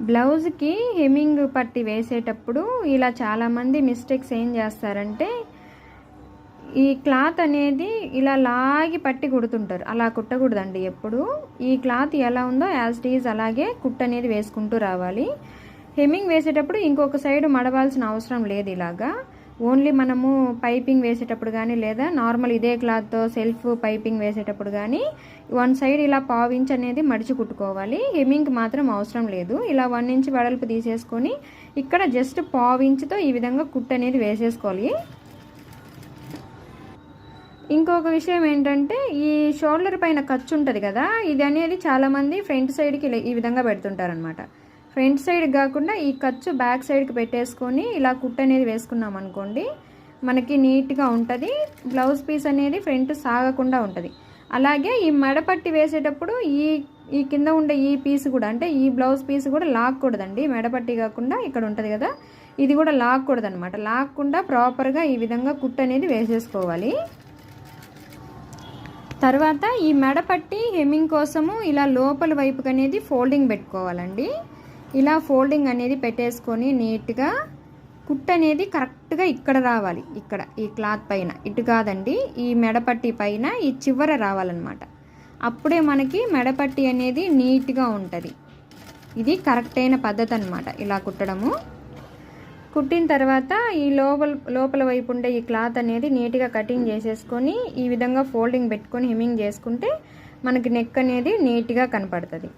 బ్లౌజ్కి హెమ్మింగ్ పట్టి వేసేటప్పుడు ఇలా చాలామంది మిస్టేక్స్ ఏం చేస్తారంటే ఈ క్లాత్ అనేది ఇలా లాగి పట్టి కుడుతుంటారు. అలా కుట్టకూడదండి ఎప్పుడు. ఈ క్లాత్ ఎలా ఉందో యాజ్ ఇట్ ఈజ్ అలాగే కుట్టు అనేది వేసుకుంటూ రావాలి. హెమ్మింగ్ వేసేటప్పుడు ఇంకొక సైడ్ మడవాల్సిన అవసరం లేదు. ఇలాగా ఓన్లీ మనము పైపింగ్ వేసేటప్పుడు కానీ లేదా నార్మల్ ఇదే క్లాత్తో సెల్ఫ్ పైపింగ్ వేసేటప్పుడు కానీ వన్ సైడ్ ఇలా 1/2 ఇంచ్ అనేది మడిచి కుట్టుకోవాలి. హెమ్మింగ్ మాత్రం అవసరం లేదు. ఇలా 1 ఇంచ్ వెడల్పు తీసేసుకొని ఇక్కడ జస్ట్ 1/2 ఇంచ్తో ఈ విధంగా కుట్టు అనేది వేసేసుకోవాలి. ఇంకొక విషయం ఏంటంటే ఈ షోల్డర్ పైన ఖర్చు ఉంటుంది కదా, ఇది అనేది చాలామంది ఫ్రంట్ సైడ్కి ఈ విధంగా పెడుతుంటారనమాట. ఫ్రంట్ సైడ్ కాకుండా ఈ ఖర్చు బ్యాక్ సైడ్కి పెట్టేసుకొని ఇలా కుట్టు అనేది వేసుకున్నాం అనుకోండి, మనకి నీట్గా ఉంటుంది. బ్లౌజ్ పీస్ అనేది ఫ్రంట్ సాగకుండా ఉంటుంది. అలాగే ఈ మెడపట్టి వేసేటప్పుడు ఈ కింద ఉండే ఈ పీస్ కూడా, అంటే ఈ బ్లౌజ్ పీస్ కూడా లాక్కూడదండి. మెడపట్టి కాకుండా ఇక్కడ ఉంటుంది కదా, ఇది కూడా లాక్కూడదు అనమాట. లాక్కుండా ప్రాపర్గా ఈ విధంగా కుట్టు అనేది వేసేసుకోవాలి. తర్వాత ఈ మెడపట్టి హెమ్మింగ్ కోసము ఇలా లోపల వైపుకి అనేది ఫోల్డింగ్ పెట్టుకోవాలండి. ఇలా ఫోల్డింగ్ అనేది పెట్టేసుకొని నీట్గా కుట్టు అనేది కరెక్ట్గా ఇక్కడ రావాలి. ఇక్కడ ఈ క్లాత్ పైన ఇటు కాదండి, ఈ మెడపట్టి పైన ఈ చివర రావాలన్నమాట. అప్పుడే మనకి మెడపట్టి అనేది నీట్గా ఉంటుంది. ఇది కరెక్ట్ అయిన పద్ధతి అన్నమాట ఇలా కుట్టడము. కుట్టిన తర్వాత ఈ లోపల వైపు ఉండే ఈ క్లాత్ అనేది నీట్గా కటింగ్ చేసేసుకొని ఈ విధంగా ఫోల్డింగ్ పెట్టుకొని హెమ్మింగ్ చేసుకుంటే మనకి నెక్ అనేది నీట్గా కనపడుతుంది.